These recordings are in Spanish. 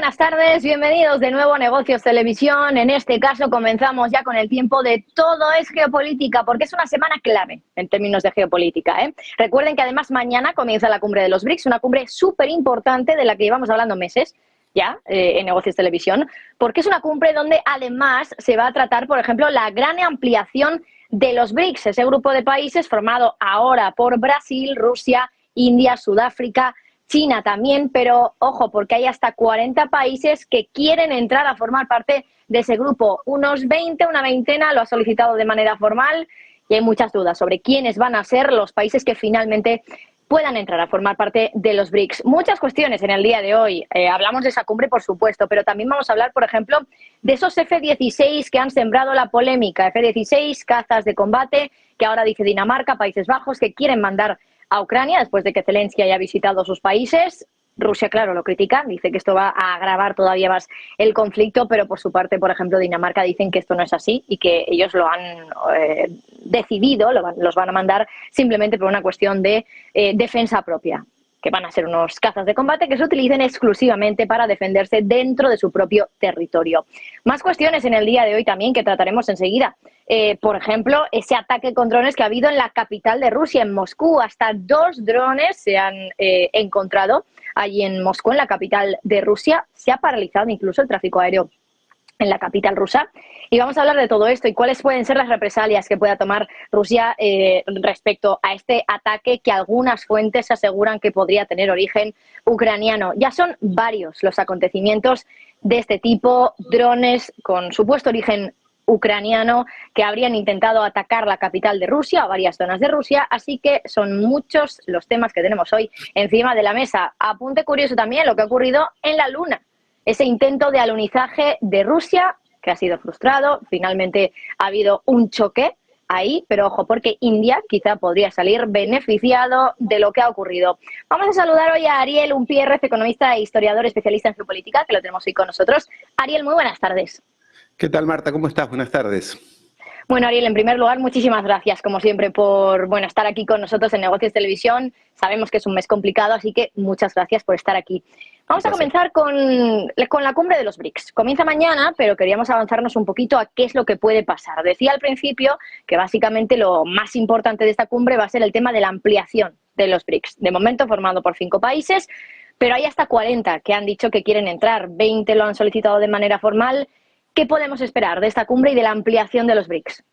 buenas tardes, bienvenidos de nuevo a Negocios Televisión. En este caso comenzamos ya con el tiempo de Todo es Geopolítica, porque es una semana clave en términos de geopolítica, ¿eh? Recuerden que además mañana comienza la cumbre de los BRICS, una cumbre súper importante de la que llevamos hablando meses ya en Negocios Televisión, porque es una cumbre donde además se va a tratar, por ejemplo, la gran ampliación de los BRICS, ese grupo de países formado ahora por Brasil, Rusia, India, Sudáfrica, China también, pero ojo, porque hay hasta 40 países que quieren entrar a formar parte de ese grupo. Unos 20, una veintena lo ha solicitado de manera formal y hay muchas dudas sobre quiénes van a ser los países que finalmente puedan entrar a formar parte de los BRICS. Muchas cuestiones en el día de hoy. Hablamos de esa cumbre, por supuesto, pero también vamos a hablar, por ejemplo, de esos F-16 que han sembrado la polémica. F-16, cazas de combate, que ahora dice Dinamarca, Países Bajos, que quieren mandar a Ucrania después de que Zelensky haya visitado sus países. Rusia, claro, lo critica, dice que esto va a agravar todavía más el conflicto, pero por su parte, por ejemplo, Dinamarca dicen que esto no es así y que ellos lo han decidido, los van a mandar simplemente por una cuestión de defensa propia, que van a ser unos cazas de combate que se utilicen exclusivamente para defenderse dentro de su propio territorio. Más cuestiones en el día de hoy también que trataremos enseguida. Por ejemplo, ese ataque con drones que ha habido en la capital de Rusia, en Moscú. Hasta 2 drones se han encontrado allí en Moscú, en la capital de Rusia. Se ha paralizado incluso el tráfico aéreo en la capital rusa. Y vamos a hablar de todo esto y cuáles pueden ser las represalias que pueda tomar Rusia respecto a este ataque que algunas fuentes aseguran que podría tener origen ucraniano. Ya son varios los acontecimientos de este tipo, drones con supuesto origen ucraniano que habrían intentado atacar la capital de Rusia o varias zonas de Rusia, así que son muchos los temas que tenemos hoy encima de la mesa. Apunte curioso también lo que ha ocurrido en la Luna, ese intento de alunizaje de Rusia que ha sido frustrado, finalmente ha habido un choque ahí, pero ojo, porque India quizá podría salir beneficiado de lo que ha ocurrido. Vamos a saludar hoy a Ariel Umpierrez, economista e historiador especialista en geopolítica, que lo tenemos hoy con nosotros. Ariel, muy buenas tardes. ¿Qué tal, Marta? ¿Cómo estás? Buenas tardes. Bueno, Ariel, en primer lugar, muchísimas gracias, como siempre, por estar aquí con nosotros en Negocios Televisión. Sabemos que es un mes complicado, así que muchas gracias por estar aquí. Vamos a comenzar con la cumbre de los BRICS. Comienza mañana, pero queríamos avanzarnos un poquito a qué es lo que puede pasar. Decía al principio que básicamente lo más importante de esta cumbre va a ser el tema de la ampliación de los BRICS. De momento formado por 5 países, pero hay hasta 40 que han dicho que quieren entrar. 20 lo han solicitado de manera formal. ¿Qué podemos esperar de esta cumbre y de la ampliación de los BRICS?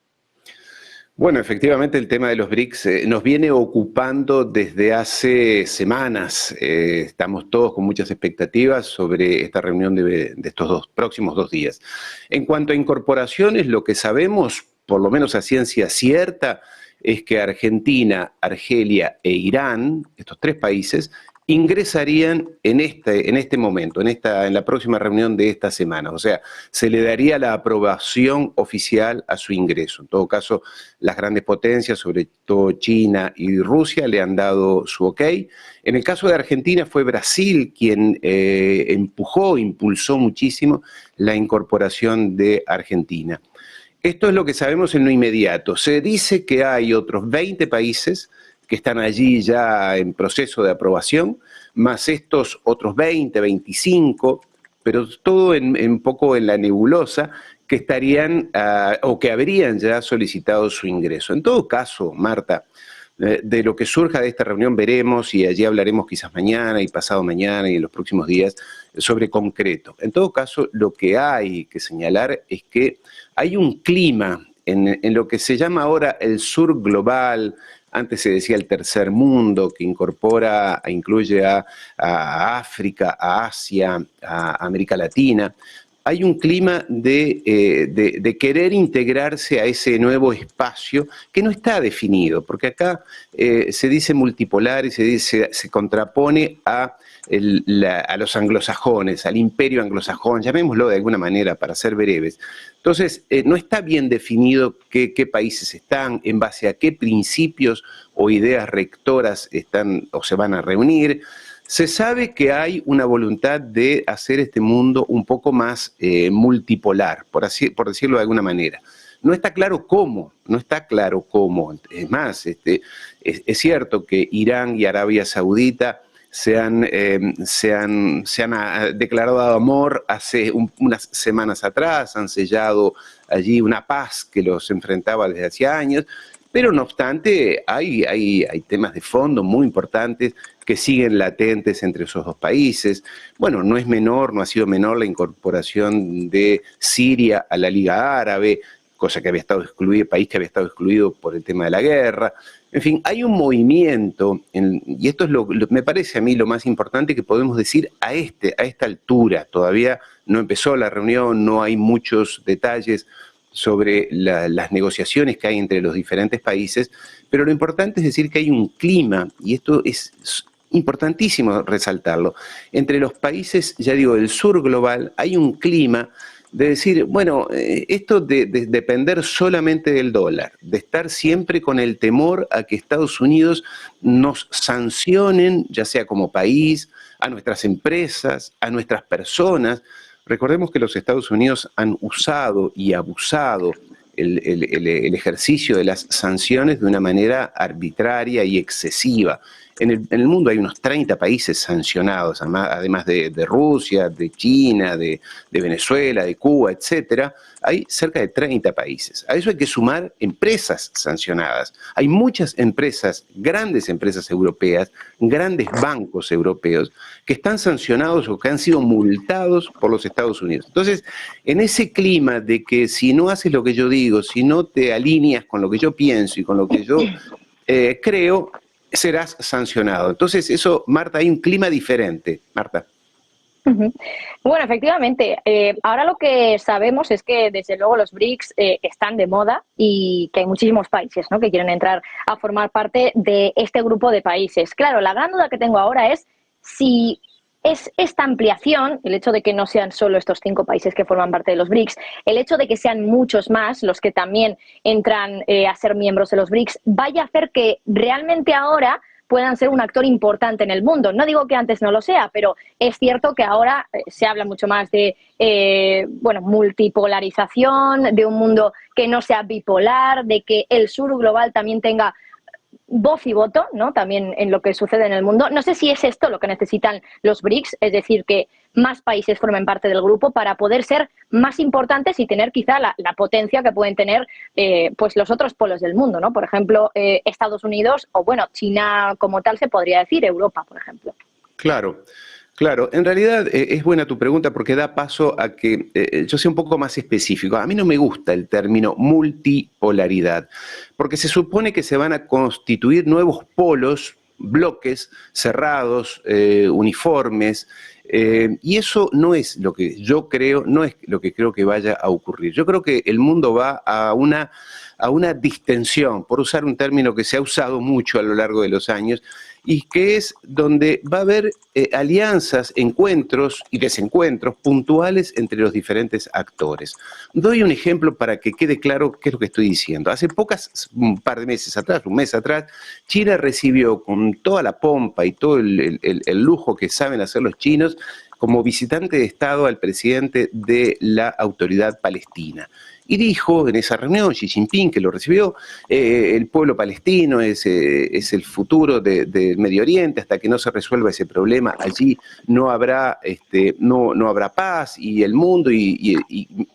Bueno, efectivamente el tema de los BRICS nos viene ocupando desde hace semanas. Estamos todos con muchas expectativas sobre esta reunión de estos próximos 2 días. En cuanto a incorporaciones, lo que sabemos, por lo menos a ciencia cierta, es que Argentina, Argelia e Irán, estos 3 países, ingresarían en este momento, en la próxima reunión de esta semana. O sea, se le daría la aprobación oficial a su ingreso. En todo caso, las grandes potencias, sobre todo China y Rusia, le han dado su ok. En el caso de Argentina fue Brasil quien impulsó muchísimo la incorporación de Argentina. Esto es lo que sabemos en lo inmediato. Se dice que hay otros 20 países que están allí ya en proceso de aprobación, más estos otros 20, 25, pero todo un poco en la nebulosa, que estarían o que habrían ya solicitado su ingreso. En todo caso, Marta, de lo que surja de esta reunión veremos y allí hablaremos quizás mañana y pasado mañana y en los próximos días sobre concreto. En todo caso, lo que hay que señalar es que hay un clima en lo que se llama ahora el sur global. Antes se decía el tercer mundo, que incluye a África, a Asia, a América Latina. Hay un clima de querer integrarse a ese nuevo espacio que no está definido, porque acá se dice multipolar y se contrapone a los anglosajones, al imperio anglosajón, llamémoslo de alguna manera para ser breves. Entonces, no está bien definido qué países están, en base a qué principios o ideas rectoras están o se van a reunir. Se sabe que hay una voluntad de hacer este mundo un poco más multipolar, por decirlo de alguna manera. No está claro cómo, Es más, es cierto que Irán y Arabia Saudita se han declarado amor hace unas semanas atrás, han sellado allí una paz que los enfrentaba desde hacía años, pero no obstante hay temas de fondo muy importantes que siguen latentes entre esos dos países. Bueno, no ha sido menor la incorporación de Siria a la Liga Árabe, cosa que había estado excluido, país que había estado excluido por el tema de la guerra. En fin, hay un movimiento, y esto es me parece a mí lo más importante que podemos decir a esta altura. Todavía no empezó la reunión, no hay muchos detalles sobre las negociaciones que hay entre los diferentes países, pero lo importante es decir que hay un clima, y esto es importantísimo resaltarlo, entre los países, ya digo, del sur global, hay un clima de decir, bueno, esto de depender solamente del dólar, de estar siempre con el temor a que Estados Unidos nos sancionen, ya sea como país, a nuestras empresas, a nuestras personas. Recordemos que los Estados Unidos han usado y abusado el ejercicio de las sanciones de una manera arbitraria y excesiva. En el mundo hay unos 30 países sancionados, además de Rusia, de China, de Venezuela, de Cuba, etcétera. Hay cerca de 30 países. A eso hay que sumar empresas sancionadas. Hay muchas empresas, grandes empresas europeas, grandes bancos europeos, que están sancionados o que han sido multados por los Estados Unidos. Entonces, en ese clima de que si no haces lo que yo digo, si no te alineas con lo que yo pienso y con lo que yo creo, serás sancionado. Entonces, eso, Marta, hay un clima diferente. Marta. Bueno, efectivamente, ahora lo que sabemos es que desde luego los BRICS están de moda y que hay muchísimos países, ¿no?, que quieren entrar a formar parte de este grupo de países. Claro, la gran duda que tengo ahora es si es esta ampliación, el hecho de que no sean solo estos 5 países que forman parte de los BRICS, el hecho de que sean muchos más los que también entran a ser miembros de los BRICS, vaya a hacer que realmente ahora puedan ser un actor importante en el mundo. No digo que antes no lo sea, pero es cierto que ahora se habla mucho más de multipolarización, de un mundo que no sea bipolar, de que el sur global también tenga voz y voto, ¿no?, también en lo que sucede en el mundo. No sé si es esto lo que necesitan los BRICS, es decir, que más países formen parte del grupo para poder ser más importantes y tener quizá la potencia que pueden tener pues los otros polos del mundo, ¿no? Por ejemplo, Estados Unidos o, bueno, China como tal se podría decir, Europa, por ejemplo. Claro. Claro, en realidad es buena tu pregunta porque da paso a que yo sea un poco más específico. A mí no me gusta el término multipolaridad, porque se supone que se van a constituir nuevos polos, bloques cerrados, uniformes, y eso no es lo que yo creo, no es lo que creo que vaya a ocurrir. Yo creo que el mundo va a una distensión, por usar un término que se ha usado mucho a lo largo de los años, y que es donde va a haber alianzas, encuentros y desencuentros puntuales entre los diferentes actores. Doy un ejemplo para que quede claro qué es lo que estoy diciendo. Hace un par de meses atrás, un mes atrás, China recibió con toda la pompa y todo el lujo que saben hacer los chinos como visitante de Estado al presidente de la Autoridad Palestina. Y dijo en esa reunión, Xi Jinping, que lo recibió, el pueblo palestino es el futuro del Medio Oriente, hasta que no se resuelva ese problema, allí no habrá paz y el mundo, y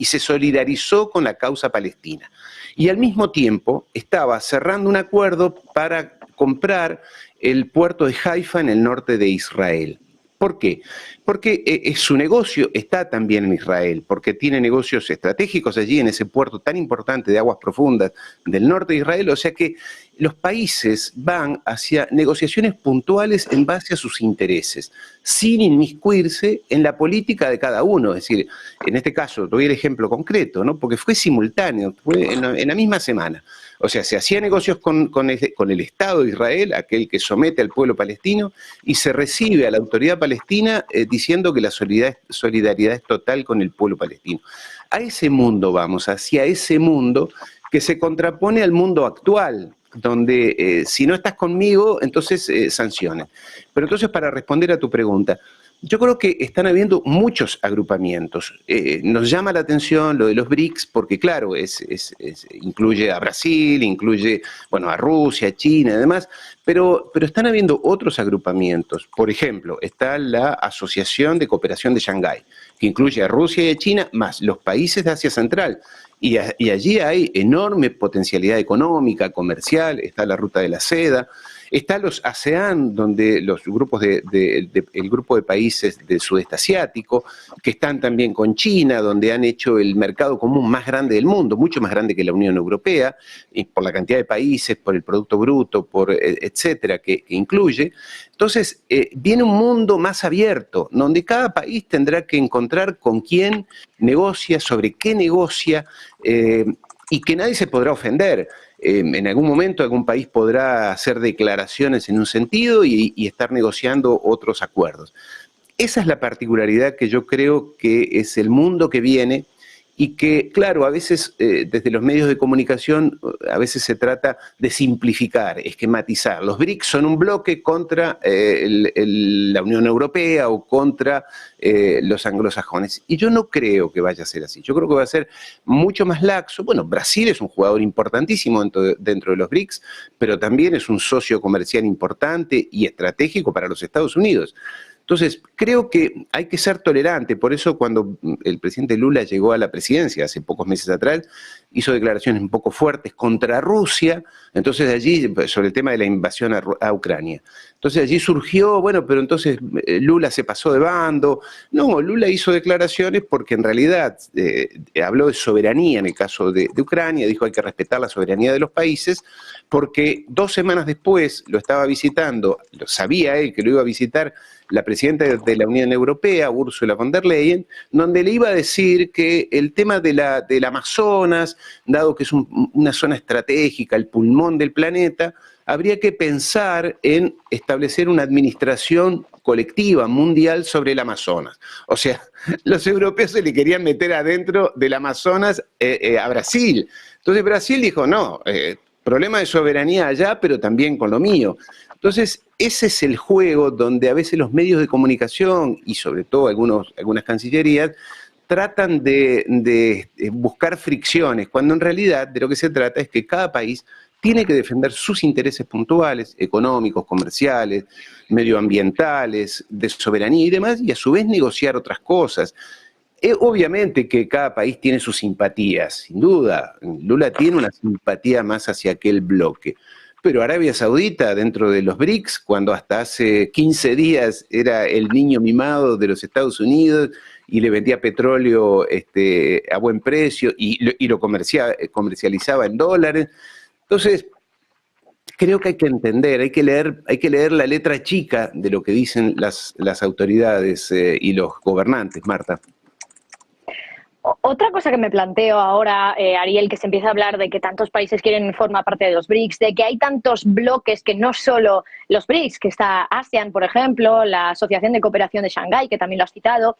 se solidarizó con la causa palestina. Y al mismo tiempo estaba cerrando un acuerdo para comprar el puerto de Haifa en el norte de Israel. ¿Por qué? Porque su negocio está también en Israel, porque tiene negocios estratégicos allí en ese puerto tan importante de aguas profundas del norte de Israel, o sea que los países van hacia negociaciones puntuales en base a sus intereses, sin inmiscuirse en la política de cada uno. Es decir, en este caso, doy el ejemplo concreto, ¿no?, porque fue simultáneo, fue en la misma semana. O sea, se hacía negocios con el Estado de Israel, aquel que somete al pueblo palestino, y se recibe a la autoridad palestina diciendo que la solidaridad es total con el pueblo palestino. A ese mundo vamos, hacia ese mundo que se contrapone al mundo actual, donde si no estás conmigo, entonces sanciones. Pero entonces, para responder a tu pregunta, Yo creo que están habiendo muchos agrupamientos. Nos llama la atención lo de los BRICS porque, claro, incluye a Brasil, incluye, bueno, a Rusia, China y demás, pero están habiendo otros agrupamientos. Por ejemplo, está la Asociación de Cooperación de Shanghái, que incluye a Rusia y a China, más los países de Asia Central. Y allí hay enorme potencialidad económica, comercial, está la Ruta de la Seda. Está los ASEAN, donde los grupos el grupo de países del sudeste asiático, que están también con China, donde han hecho el mercado común más grande del mundo, mucho más grande que la Unión Europea, y por la cantidad de países, por el Producto Bruto, por etcétera, que incluye. Entonces, viene un mundo más abierto, donde cada país tendrá que encontrar con quién negocia, sobre qué negocia, y que nadie se podrá ofender. En algún momento algún país podrá hacer declaraciones en un sentido y estar negociando otros acuerdos. Esa es la particularidad que yo creo que es el mundo que viene y que, claro, a veces desde los medios de comunicación, a veces se trata de simplificar, esquematizar. Los BRICS son un bloque contra la Unión Europea o contra los anglosajones. Y yo no creo que vaya a ser así. Yo creo que va a ser mucho más laxo. Bueno, Brasil es un jugador importantísimo dentro de los BRICS, pero también es un socio comercial importante y estratégico para los Estados Unidos. Entonces, creo que hay que ser tolerante. Por eso cuando el presidente Lula llegó a la presidencia hace pocos meses atrás, hizo declaraciones un poco fuertes contra Rusia, entonces de allí, sobre el tema de la invasión a Ucrania. Entonces allí surgió, bueno, pero entonces Lula se pasó de bando. No, Lula hizo declaraciones porque en realidad habló de soberanía en el caso de Ucrania, dijo hay que respetar la soberanía de los países, porque 2 semanas después lo estaba visitando, lo sabía él que lo iba a visitar, la presidenta de la Unión Europea, Ursula von der Leyen, donde le iba a decir que el tema del Amazonas, dado que es una zona estratégica, el pulmón del planeta, habría que pensar en establecer una administración colectiva mundial sobre el Amazonas. O sea, los europeos se le querían meter adentro del Amazonas a Brasil. Entonces Brasil dijo, no, problema de soberanía allá, pero también con lo mío. Entonces, ese es el juego donde a veces los medios de comunicación y sobre todo algunas cancillerías tratan de buscar fricciones, cuando en realidad de lo que se trata es que cada país tiene que defender sus intereses puntuales, económicos, comerciales, medioambientales, de soberanía y demás, y a su vez negociar otras cosas. Obviamente que cada país tiene sus simpatías, sin duda. Lula tiene una simpatía más hacia aquel bloque. Pero Arabia Saudita, dentro de los BRICS, cuando hasta hace 15 días era el niño mimado de los Estados Unidos y le vendía petróleo a buen precio y lo comercializaba en dólares. Entonces, creo que hay que entender, hay que leer la letra chica de lo que dicen las autoridades y los gobernantes, Marta. Otra cosa que me planteo ahora, Ariel, que se empieza a hablar de que tantos países quieren formar parte de los BRICS, de que hay tantos bloques que no solo los BRICS, que está ASEAN, por ejemplo, la Asociación de Cooperación de Shanghái, que también lo has citado.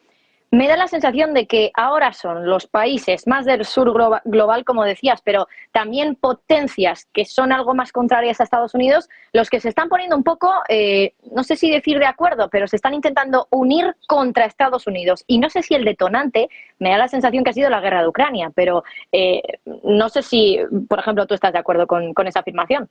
Me da la sensación de que ahora son los países más del sur global, como decías, pero también potencias que son algo más contrarias a Estados Unidos, los que se están poniendo un poco, no sé si decir de acuerdo, pero se están intentando unir contra Estados Unidos. Y no sé si el detonante, me da la sensación que ha sido la guerra de Ucrania, pero no sé si, por ejemplo, tú estás de acuerdo con esa afirmación.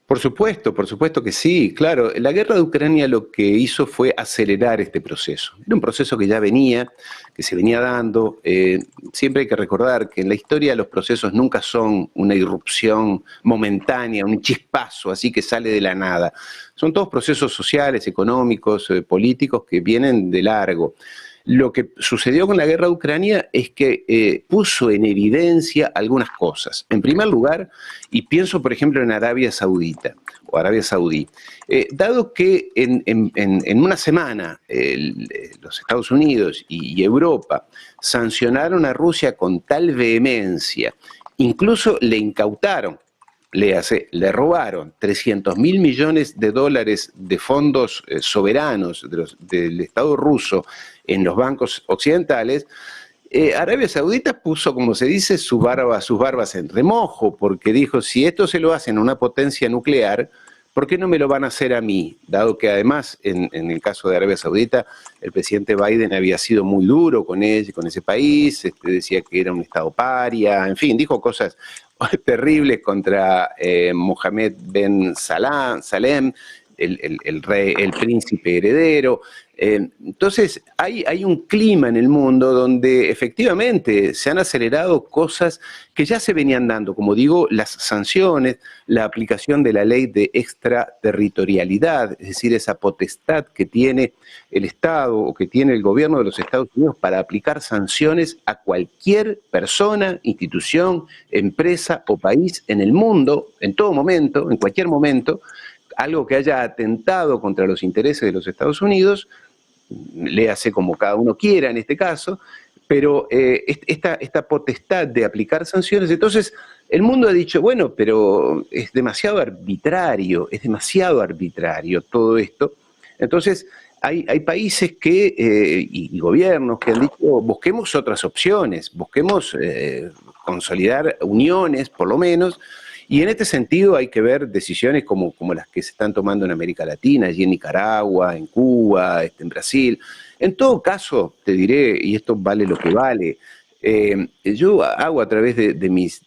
Por supuesto que sí, claro. La guerra de Ucrania lo que hizo fue acelerar este proceso. Era un proceso que ya venía, que se venía dando. Siempre hay que recordar que en la historia los procesos nunca son una irrupción momentánea, un chispazo así que sale de la nada. Son todos procesos sociales, económicos, políticos que vienen de largo. Lo que sucedió con la guerra de Ucrania es que puso en evidencia algunas cosas. En primer lugar, y pienso por ejemplo en Arabia Saudita o Arabia Saudí, dado que en una semana los Estados Unidos y Europa sancionaron a Rusia con tal vehemencia, incluso le incautaron, le robaron 300.000 millones de dólares de fondos soberanos del Estado ruso en los bancos occidentales. Arabia Saudita puso, como se dice, sus barbas en remojo, porque dijo, si esto se lo hacen a una potencia nuclear, ¿por qué no me lo van a hacer a mí? Dado que además, en el caso de Arabia Saudita, el presidente Biden había sido muy duro con ese país, decía que era un estado paria, en fin, dijo cosas terribles contra Mohammed Ben Salem, el rey, el príncipe heredero. Entonces, hay un clima en el mundo donde efectivamente se han acelerado cosas que ya se venían dando, como digo, las sanciones, la aplicación de la ley de extraterritorialidad, es decir, esa potestad que tiene el Estado o que tiene el gobierno de los Estados Unidos para aplicar sanciones a cualquier persona, institución, empresa o país en el mundo, en todo momento, en cualquier momento, algo que haya atentado contra los intereses de los Estados Unidos, léase como cada uno quiera en este caso, pero esta potestad de aplicar sanciones, entonces el mundo ha dicho, bueno, pero es demasiado arbitrario todo esto. Entonces hay países y gobiernos que han dicho, busquemos otras opciones, busquemos consolidar uniones, por lo menos. Y en este sentido hay que ver decisiones como las que se están tomando en América Latina, allí en Nicaragua, en Cuba, en Brasil. En todo caso, te diré, y esto vale lo que vale, yo hago a través de mis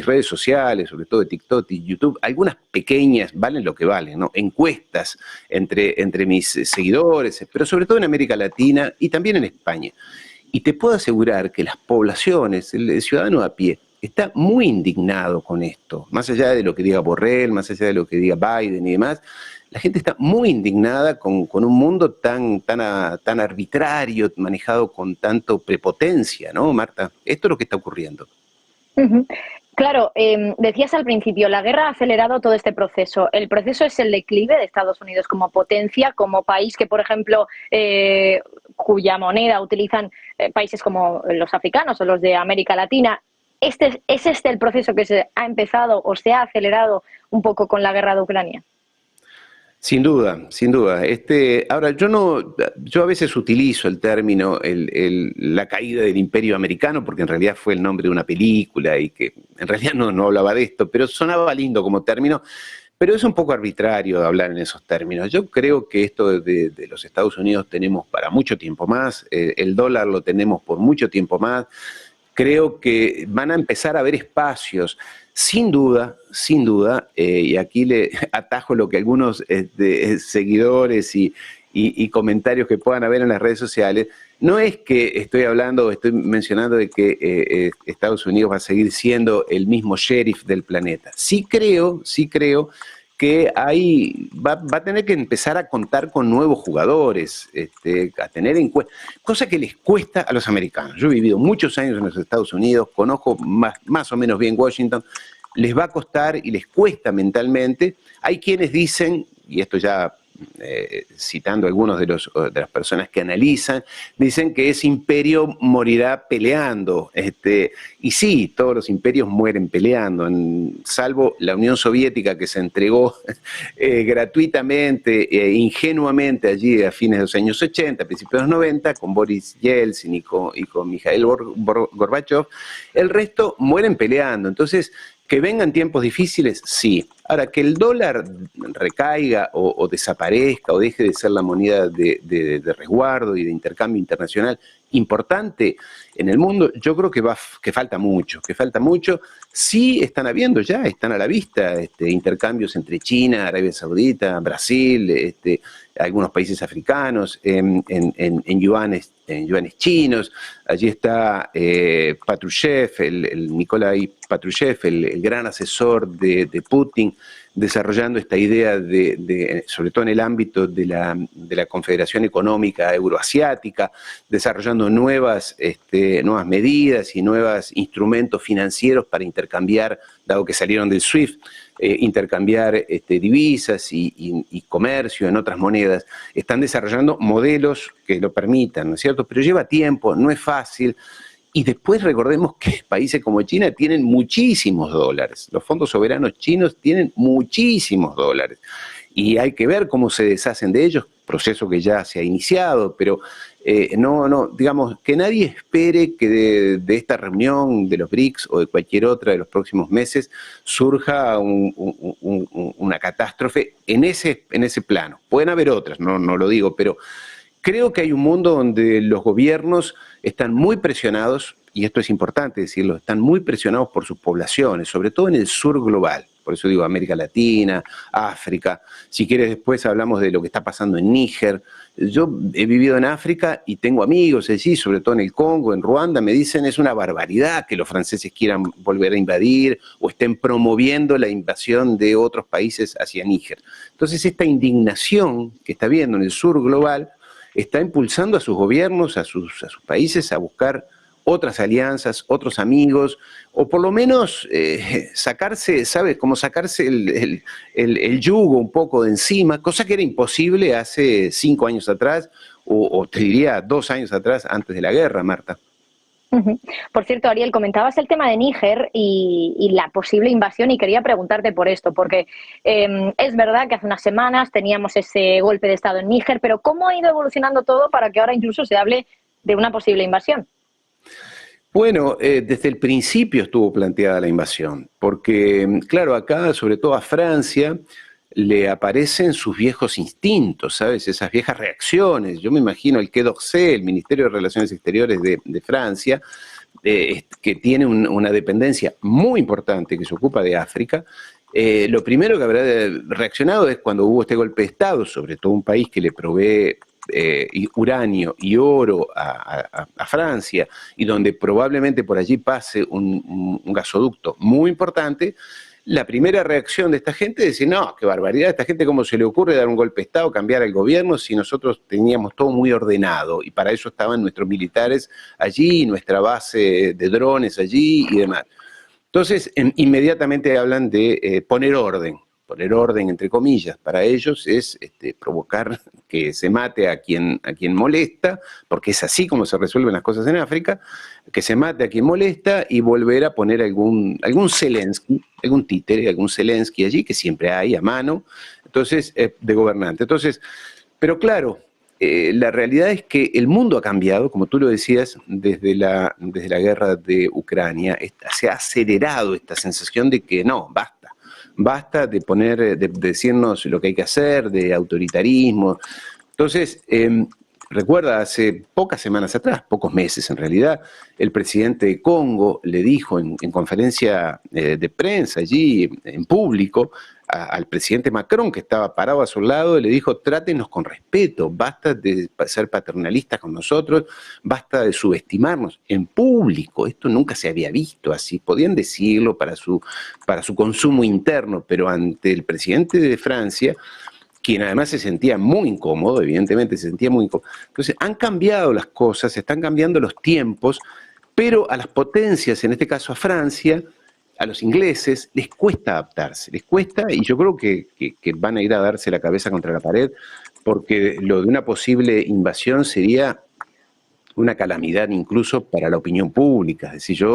redes sociales, sobre todo de TikTok y YouTube, algunas pequeñas, valen lo que valen, ¿no? Encuestas entre mis seguidores, pero sobre todo en América Latina y también en España. Y te puedo asegurar que las poblaciones, el ciudadano a pie, está muy indignado con esto, más allá de lo que diga Borrell, más allá de lo que diga Biden y demás, la gente está muy indignada con un mundo tan arbitrario, manejado con tanto prepotencia, ¿no, Marta? Esto es lo que está ocurriendo. Uh-huh. Claro, decías al principio, la guerra ha acelerado todo este proceso. El proceso es el declive de Estados Unidos como potencia, como país que, por ejemplo, cuya moneda utilizan países como los africanos o los de América Latina. ¿Es este el proceso que se ha empezado o se ha acelerado un poco con la guerra de Ucrania? Sin duda, sin duda. Ahora, yo a veces utilizo el término la caída del Imperio Americano, porque en realidad fue el nombre de una película y que en realidad no hablaba de esto, pero sonaba lindo como término, pero es un poco arbitrario hablar en esos términos. Yo creo que esto de los Estados Unidos tenemos para mucho tiempo más, el dólar lo tenemos por mucho tiempo más. Creo que van a empezar a haber espacios, sin duda, y aquí le atajo lo que algunos seguidores y comentarios que puedan haber en las redes sociales, no es que estoy mencionando de que Estados Unidos va a seguir siendo el mismo sheriff del planeta. Sí creo que va a tener que empezar a contar con nuevos jugadores, a tener en cuenta, cosa que les cuesta a los americanos. Yo he vivido muchos años en los Estados Unidos, conozco más o menos bien Washington, les va a costar y les cuesta mentalmente. Hay quienes dicen, y esto ya citando a algunos de las personas que analizan, dicen que ese imperio morirá peleando. Y sí, todos los imperios mueren peleando, salvo la Unión Soviética que se entregó gratuitamente, ingenuamente allí a fines de los años 80, principios de los 90, con Boris Yeltsin y con Mikhail Gorbachev. El resto mueren peleando. Entonces, ¿que vengan tiempos difíciles? Sí. Ahora, que el dólar recaiga o desaparezca o deje de ser la moneda de resguardo y de intercambio internacional importante en el mundo, yo creo que falta mucho, Sí están a la vista intercambios entre China, Arabia Saudita, Brasil, algunos países africanos, en yuanes chinos. Allí está Patrushev, el Nikolai Patrushev, el gran asesor de Putin, desarrollando esta idea sobre todo en el ámbito de la Confederación Económica Euroasiática, desarrollando nuevas medidas y nuevos instrumentos financieros para intercambiar, dado que salieron del SWIFT, intercambiar divisas y comercio en otras monedas. Están desarrollando modelos que lo permitan, ¿no es cierto? Pero lleva tiempo, no es fácil. Y después recordemos que países como China tienen muchísimos dólares. Los fondos soberanos chinos tienen muchísimos dólares. Y hay que ver cómo se deshacen de ellos, proceso que ya se ha iniciado, pero digamos, que nadie espere que de esta reunión de los BRICS o de cualquier otra de los próximos meses surja una catástrofe en ese plano. Pueden haber otras, no lo digo, pero creo que hay un mundo donde los gobiernos están muy presionados, y esto es importante decirlo, están muy presionados por sus poblaciones, sobre todo en el sur global. Por eso digo América Latina, África. Si quieres después hablamos de lo que está pasando en Níger. Yo he vivido en África y tengo amigos allí, sobre todo en el Congo, en Ruanda, me dicen es una barbaridad que los franceses quieran volver a invadir o estén promoviendo la invasión de otros países hacia Níger. Entonces esta indignación que está habiendo en el sur global está impulsando a sus gobiernos, a sus países a buscar otras alianzas, otros amigos, o por lo menos sacarse, ¿sabes? Como sacarse el yugo un poco de encima, cosa que era imposible hace 5 años atrás, o te diría 2 años atrás, antes de la guerra, Marta. Por cierto, Ariel, comentabas el tema de Níger y la posible invasión y quería preguntarte por esto, porque es verdad que hace unas semanas teníamos ese golpe de Estado en Níger, pero ¿cómo ha ido evolucionando todo para que ahora incluso se hable de una posible invasión? Bueno, desde el principio estuvo planteada la invasión, porque, claro, acá, sobre todo a Francia, le aparecen sus viejos instintos, ¿sabes? Esas viejas reacciones. Yo me imagino el Quai d'Orsay, el Ministerio de Relaciones Exteriores de Francia, que tiene una dependencia muy importante que se ocupa de África. Lo primero que habrá reaccionado es cuando hubo este golpe de Estado, sobre todo un país que le provee uranio y oro a Francia, y donde probablemente por allí pase un gasoducto muy importante. La primera reacción de esta gente es decir, no, qué barbaridad, esta gente cómo se le ocurre dar un golpe de Estado, cambiar el gobierno, si nosotros teníamos todo muy ordenado, y para eso estaban nuestros militares allí, nuestra base de drones allí y demás. Entonces, inmediatamente hablan de poner orden entre comillas, para ellos es provocar que se mate a quien molesta, porque es así como se resuelven las cosas en África, que se mate a quien molesta y volver a poner algún Zelensky, algún títere, algún Zelensky allí, que siempre hay a mano, entonces, de gobernante. Entonces, pero claro, la realidad es que el mundo ha cambiado, como tú lo decías, desde la guerra de Ucrania. Se ha acelerado esta sensación de que no, basta de decirnos lo que hay que hacer, de autoritarismo. Entonces, recuerda, hace pocas semanas atrás, pocos meses en realidad, el presidente de Congo le dijo en conferencia de prensa allí, en público, al presidente Macron, que estaba parado a su lado, le dijo, trátenos con respeto, basta de ser paternalistas con nosotros, basta de subestimarnos en público. Esto nunca se había visto así. Podían decirlo para su consumo interno, pero ante el presidente de Francia, quien además se sentía muy incómodo, evidentemente se sentía muy incómodo. Entonces, han cambiado las cosas, están cambiando los tiempos, pero a las potencias, en este caso a Francia, a los ingleses, les cuesta adaptarse, les cuesta, y yo creo que van a ir a darse la cabeza contra la pared, porque lo de una posible invasión sería una calamidad incluso para la opinión pública. Es decir,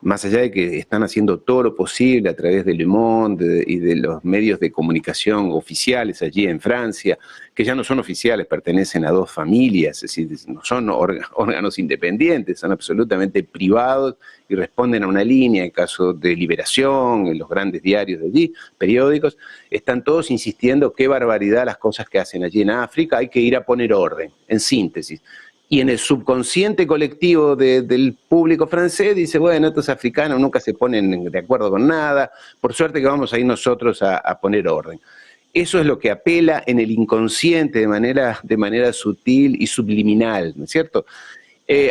más allá de que están haciendo todo lo posible a través de Le Monde y de los medios de comunicación oficiales allí en Francia, que ya no son oficiales, pertenecen a 2 familias, es decir, no son órganos independientes, son absolutamente privados y responden a una línea. En caso de Liberación, en los grandes diarios de allí, periódicos, están todos insistiendo qué barbaridad las cosas que hacen allí en África, hay que ir a poner orden, en síntesis. Y en el subconsciente colectivo del público francés dice, bueno, estos africanos nunca se ponen de acuerdo con nada, por suerte que vamos a ir nosotros a poner orden. Eso es lo que apela en el inconsciente de manera sutil y subliminal, ¿no es cierto?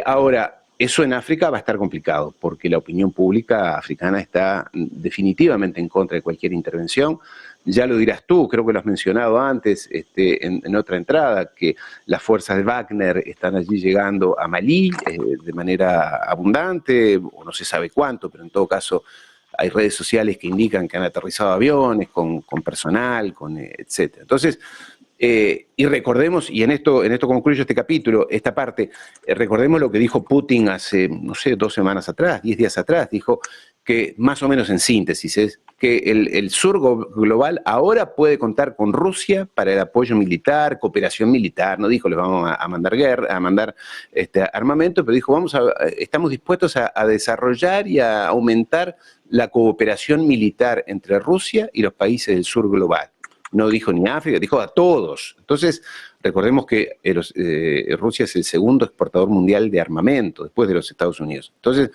Ahora, eso en África va a estar complicado, porque la opinión pública africana está definitivamente en contra de cualquier intervención. Ya lo dirás tú, creo que lo has mencionado antes en otra entrada, que las fuerzas de Wagner están allí llegando a Malí de manera abundante, o no se sabe cuánto, pero en todo caso hay redes sociales que indican que han aterrizado aviones con personal, etc. Entonces, y recordemos, y en esto concluyo este capítulo, esta parte, recordemos lo que dijo Putin hace, no sé, 2 semanas atrás, 10 días atrás, dijo que más o menos en síntesis es que el sur global ahora puede contar con Rusia para el apoyo militar, cooperación militar. No dijo les vamos a mandar guerra, a mandar armamento, pero dijo estamos dispuestos a desarrollar y a aumentar la cooperación militar entre Rusia y los países del sur global. No dijo ni África, dijo a todos. Entonces, recordemos que Rusia es el segundo exportador mundial de armamento, después de los Estados Unidos. Entonces,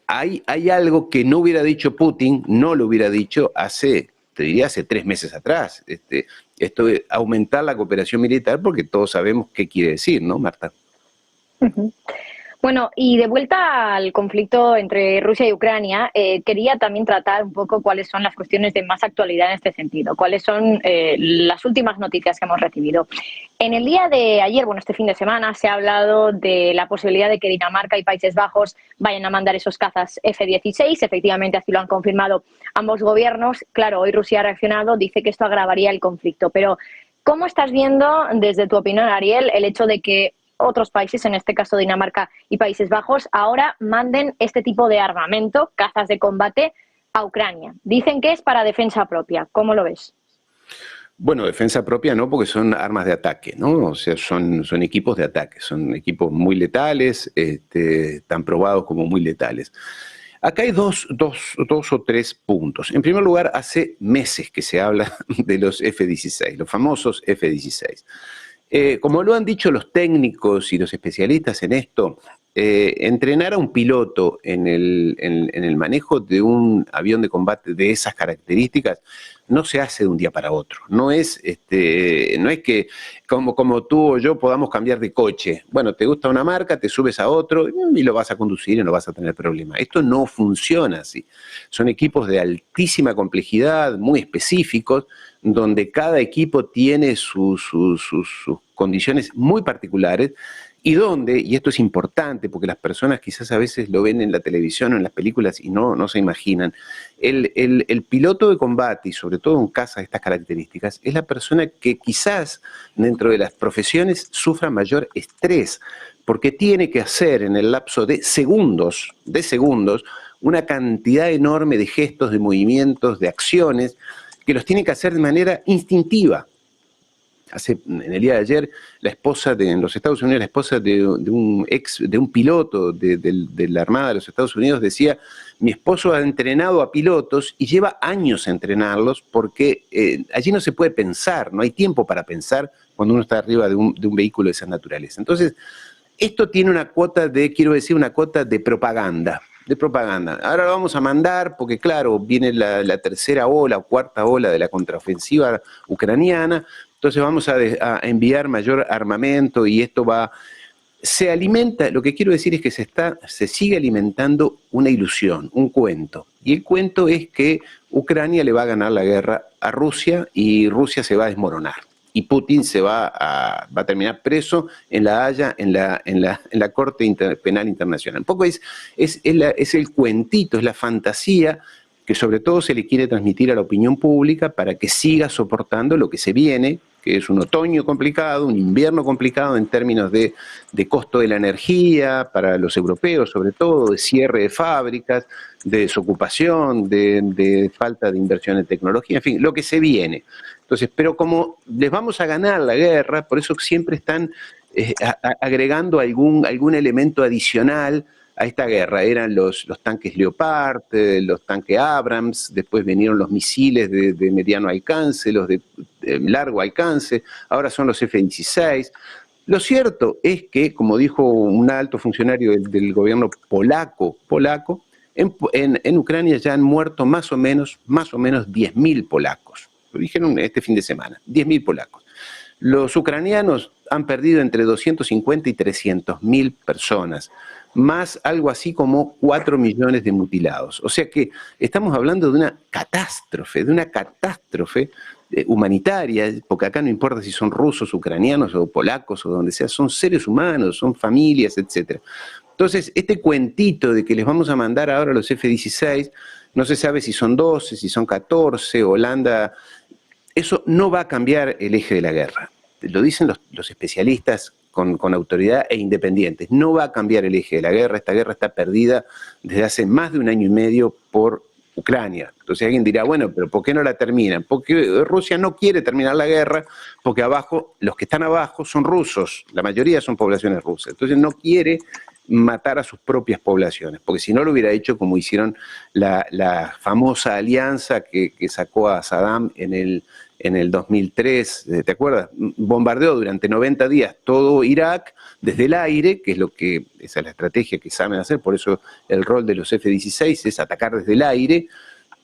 hay algo que no hubiera dicho Putin, no lo hubiera dicho hace 3 meses atrás. Esto de aumentar la cooperación militar, porque todos sabemos qué quiere decir, ¿no, Marta? Uh-huh. Bueno, y de vuelta al conflicto entre Rusia y Ucrania, quería también tratar un poco cuáles son las cuestiones de más actualidad en este sentido, cuáles son las últimas noticias que hemos recibido. En el día de ayer, bueno, este fin de semana, se ha hablado de la posibilidad de que Dinamarca y Países Bajos vayan a mandar esos cazas F-16, efectivamente así lo han confirmado ambos gobiernos. Claro, hoy Rusia ha reaccionado, dice que esto agravaría el conflicto, pero ¿cómo estás viendo, desde tu opinión, Ariel, el hecho de que otros países, en este caso Dinamarca y Países Bajos, ahora manden este tipo de armamento, cazas de combate, a Ucrania? Dicen que es para defensa propia. ¿Cómo lo ves? Bueno, defensa propia no, porque son armas de ataque, ¿no? O sea, son equipos de ataque, son equipos muy letales, tan probados como muy letales. Acá hay dos o tres puntos. En primer lugar, hace meses que se habla de los F-16, los famosos F-16. Como lo han dicho los técnicos y los especialistas en esto, entrenar a un piloto en el manejo de un avión de combate de esas características no se hace de un día para otro. No es que como tú o yo podamos cambiar de coche. Bueno, te gusta una marca, te subes a otro y lo vas a conducir y no vas a tener problema. Esto no funciona así. Son equipos de altísima complejidad, muy específicos, donde cada equipo tiene sus condiciones muy particulares y esto es importante porque las personas quizás a veces lo ven en la televisión o en las películas y no se imaginan, el piloto de combate y sobre todo un caza de estas características es la persona que quizás dentro de las profesiones sufra mayor estrés porque tiene que hacer en el lapso de segundos, una cantidad enorme de gestos, de movimientos, de acciones que los tiene que hacer de manera instintiva. En el día de ayer, en los Estados Unidos, la esposa de un piloto de la Armada de los Estados Unidos decía: mi esposo ha entrenado a pilotos y lleva años entrenarlos porque allí no se puede pensar, no hay tiempo para pensar cuando uno está arriba de un vehículo de esa naturaleza. Entonces, esto tiene una cuota de propaganda. Ahora lo vamos a mandar porque, claro, viene la tercera ola o cuarta ola de la contraofensiva ucraniana. Entonces vamos a enviar mayor armamento y esto se alimenta, lo que quiero decir es que se sigue alimentando una ilusión, un cuento. Y el cuento es que Ucrania le va a ganar la guerra a Rusia y Rusia se va a desmoronar. Y Putin va a terminar preso en La Haya, en la Corte Penal Internacional. Un poco es el cuentito, es la fantasía que sobre todo se le quiere transmitir a la opinión pública para que siga soportando lo que se viene, que es un otoño complicado, un invierno complicado en términos de costo de la energía para los europeos, sobre todo, de cierre de fábricas, de desocupación, de falta de inversión en tecnología, en fin, lo que se viene. Entonces, pero como les vamos a ganar la guerra, por eso siempre están agregando algún elemento adicional a esta guerra. Eran los tanques Leopard, los tanques Abrams, después vinieron los misiles de mediano alcance, los de largo alcance, ahora son los F-16. Lo cierto es que, como dijo un alto funcionario del gobierno polaco, en Ucrania ya han muerto más o menos 10.000 polacos. Lo dijeron este fin de semana, 10.000 polacos. Los ucranianos han perdido entre 250 y 300.000 personas, más algo así como 4 millones de mutilados. O sea que estamos hablando de una catástrofe humanitaria, porque acá no importa si son rusos, ucranianos o polacos o donde sea, son seres humanos, son familias, etc. Entonces, este cuentito de que les vamos a mandar ahora los F-16, no se sabe si son 12, si son 14, Holanda, eso no va a cambiar el eje de la guerra. Lo dicen los especialistas con autoridad e independientes. No va a cambiar el eje de la guerra. Esta guerra está perdida desde hace más de 1 año y medio por Ucrania. Entonces alguien dirá, bueno, pero ¿por qué no la terminan? Porque Rusia no quiere terminar la guerra, porque abajo, los que están abajo son rusos, la mayoría son poblaciones rusas. Entonces no quiere matar a sus propias poblaciones, porque si no lo hubiera hecho como hicieron la famosa alianza que sacó a Saddam en el 2003, ¿te acuerdas? Bombardeó durante 90 días todo Irak desde el aire, que es esa es la estrategia que saben hacer, por eso el rol de los F-16 es atacar desde el aire.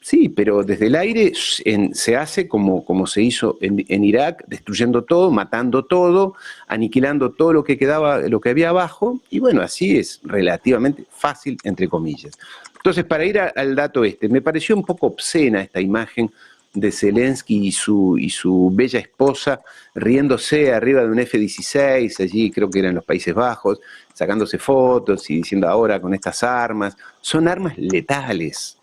Sí, pero desde el aire se hace como se hizo en Irak, destruyendo todo, matando todo, aniquilando todo lo que quedaba, lo que había abajo, y bueno, así es relativamente fácil, entre comillas. Entonces, para ir al dato me pareció un poco obscena esta imagen de Zelensky y su bella esposa riéndose arriba de un F-16, allí creo que era en los Países Bajos, sacándose fotos y diciendo ahora con estas armas. Son armas letales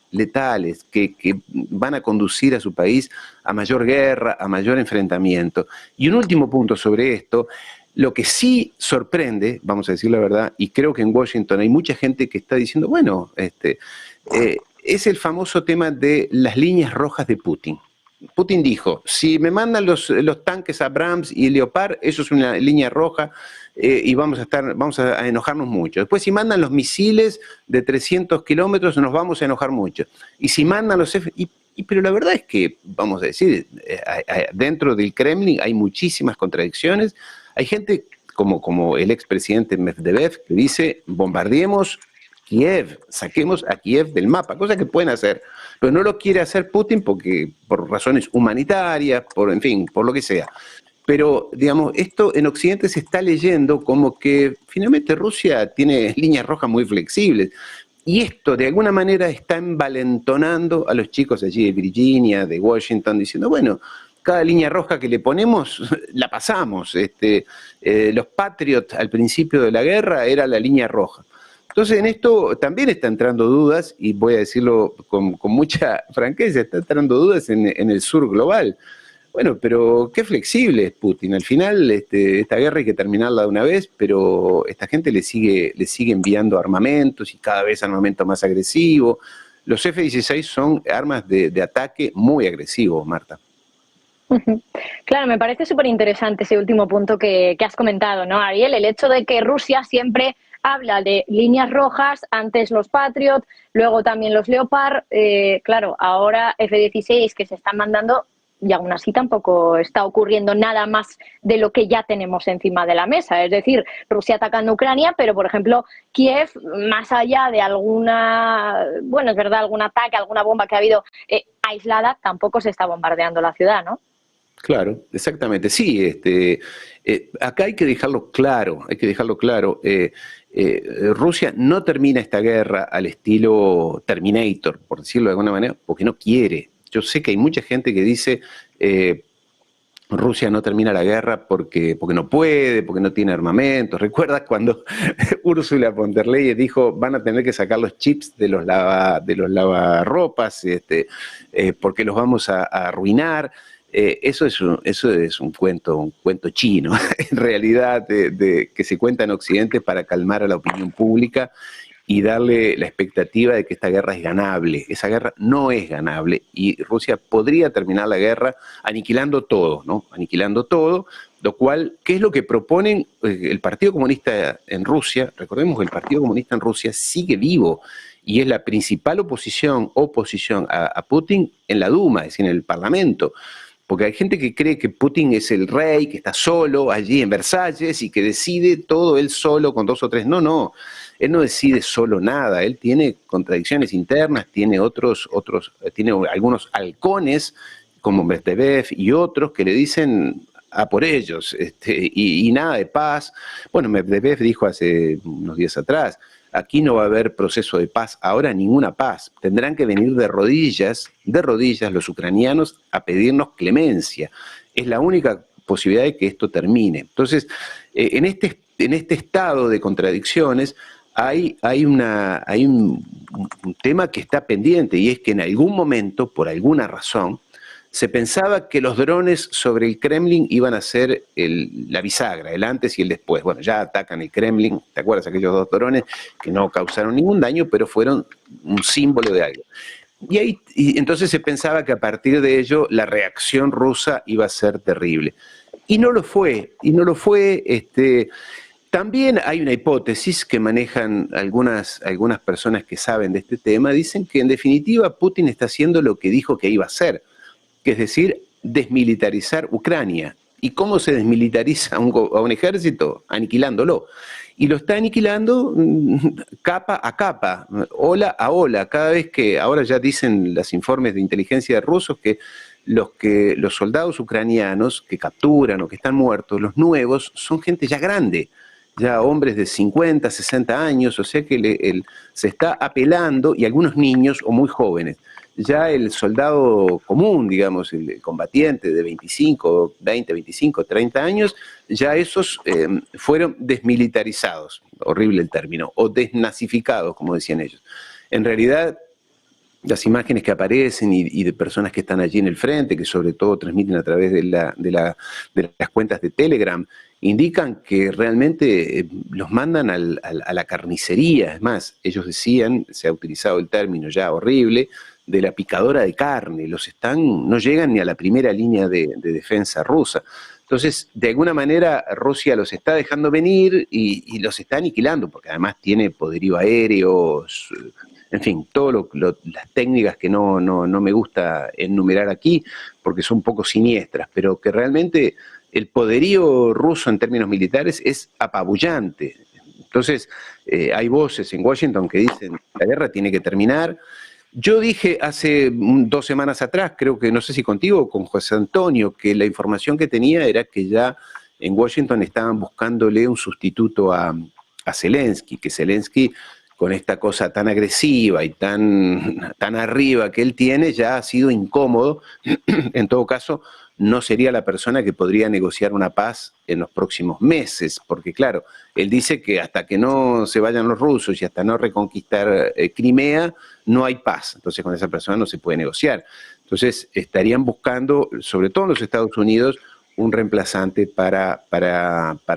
que van a conducir a su país a mayor guerra, a mayor enfrentamiento. Y un último punto sobre esto, lo que sí sorprende, vamos a decir la verdad, y creo que en Washington hay mucha gente que está diciendo, bueno, es el famoso tema de las líneas rojas de Putin. Putin dijo, si me mandan los tanques Abrams y Leopard, eso es una línea roja y vamos a enojarnos mucho. Después, si mandan los misiles de 300 kilómetros, nos vamos a enojar mucho. Y si mandan los pero la verdad es que, vamos a decir, dentro del Kremlin hay muchísimas contradicciones. Hay gente como el expresidente Medvedev que dice, bombardeemos Kiev, saquemos a Kiev del mapa, cosa que pueden hacer, pero no lo quiere hacer Putin por razones humanitarias, en fin, por lo que sea. Pero, digamos, esto en Occidente se está leyendo como que finalmente Rusia tiene líneas rojas muy flexibles. Y esto, de alguna manera, está envalentonando a los chicos allí de Virginia, de Washington, diciendo, bueno, cada línea roja que le ponemos, la pasamos. Los Patriot al principio de la guerra era la línea roja. Entonces en esto también está entrando dudas, y voy a decirlo con mucha franqueza, está entrando dudas en el sur global. Bueno, pero qué flexible es Putin. Al final esta guerra hay que terminarla de una vez, pero esta gente le sigue enviando armamentos y cada vez armamento más agresivo. Los F-16 son armas de ataque muy agresivos, Marta. Claro, me parece súper interesante ese último punto que has comentado, ¿no, Ariel? El hecho de que Rusia siempre habla de líneas rojas, antes los Patriot, luego también los Leopard, claro, ahora F-16 que se están mandando y aún así tampoco está ocurriendo nada más de lo que ya tenemos encima de la mesa. Es decir, Rusia atacando Ucrania, pero por ejemplo Kiev, más allá de alguna, bueno, es verdad, algún ataque, alguna bomba que ha habido aislada, tampoco se está bombardeando la ciudad, ¿no? Claro, exactamente. Sí, acá hay que dejarlo claro, Rusia no termina esta guerra al estilo Terminator, por decirlo de alguna manera, porque no quiere. Yo sé que hay mucha gente que dice Rusia no termina la guerra porque no puede, porque no tiene armamentos. ¿Recuerdas cuando Ursula von der Leyen dijo van a tener que sacar los chips de los lavarropas porque los vamos a arruinar? Eso es un cuento chino, en realidad, que se cuenta en Occidente para calmar a la opinión pública y darle la expectativa de que esta guerra es ganable. Esa guerra no es ganable y Rusia podría terminar la guerra aniquilando todo, ¿no? Aniquilando todo, lo cual, ¿qué es lo que proponen el Partido Comunista en Rusia? Recordemos que el Partido Comunista en Rusia sigue vivo y es la principal oposición a Putin en la Duma, es decir, en el Parlamento. Porque hay gente que cree que Putin es el rey, que está solo allí en Versalles y que decide todo él solo con 2 o 3. No, él no decide solo nada, él tiene contradicciones internas, tiene tiene algunos halcones como Medvedev y otros que le dicen a por ellos, y nada de paz. Bueno, Medvedev dijo hace unos días atrás, aquí no va a haber proceso de paz, ahora ninguna paz. Tendrán que venir de rodillas los ucranianos a pedirnos clemencia. Es la única posibilidad de que esto termine. Entonces, en este estado de contradicciones hay un tema que está pendiente y es que en algún momento, por alguna razón, Se pensaba que los drones sobre el Kremlin iban a ser la bisagra, el antes y el después. Bueno, ya atacan el Kremlin, ¿te acuerdas? Aquellos 2 drones que no causaron ningún daño, pero fueron un símbolo de algo. Y entonces se pensaba que a partir de ello la reacción rusa iba a ser terrible. Y no lo fue, también hay una hipótesis que manejan algunas personas que saben de este tema, dicen que en definitiva Putin está haciendo lo que dijo que iba a hacer, que es decir, desmilitarizar Ucrania. ¿Y cómo se desmilitariza a un ejército? Aniquilándolo. Y lo está aniquilando capa a capa, ola a ola. Cada vez que, ahora ya dicen los informes de inteligencia rusos que los soldados ucranianos que capturan o que están muertos, los nuevos, son gente ya grande, ya hombres de 50, 60 años, o sea que se está apelando, y algunos niños o muy jóvenes. Ya el soldado común, digamos, el combatiente de 25, 20, 25, 30 años, ya esos fueron desmilitarizados, horrible el término, o desnazificados, como decían ellos. En realidad, las imágenes que aparecen y de personas que están allí en el frente, que sobre todo transmiten a través de las cuentas de Telegram, indican que realmente los mandan a la carnicería. Es más, ellos decían, se ha utilizado el término ya horrible, de la picadora de carne, no llegan ni a la primera línea de defensa rusa. Entonces, de alguna manera, Rusia los está dejando venir y los está aniquilando, porque además tiene poderío aéreo, en fin, todas las técnicas que no me gusta enumerar aquí, porque son un poco siniestras, pero que realmente el poderío ruso en términos militares es apabullante. Entonces, hay voces en Washington que dicen, la guerra tiene que terminar. Yo dije hace 2 semanas atrás, creo que no sé si contigo o con José Antonio, que la información que tenía era que ya en Washington estaban buscándole un sustituto a Zelensky, que Zelensky, con esta cosa tan agresiva y tan arriba que él tiene, ya ha sido incómodo. En todo caso, no sería la persona que podría negociar una paz en los próximos meses, porque claro, él dice que hasta que no se vayan los rusos y hasta no reconquistar Crimea, no hay paz. Entonces con esa persona no se puede negociar. Entonces estarían buscando, sobre todo en los Estados Unidos, un reemplazante para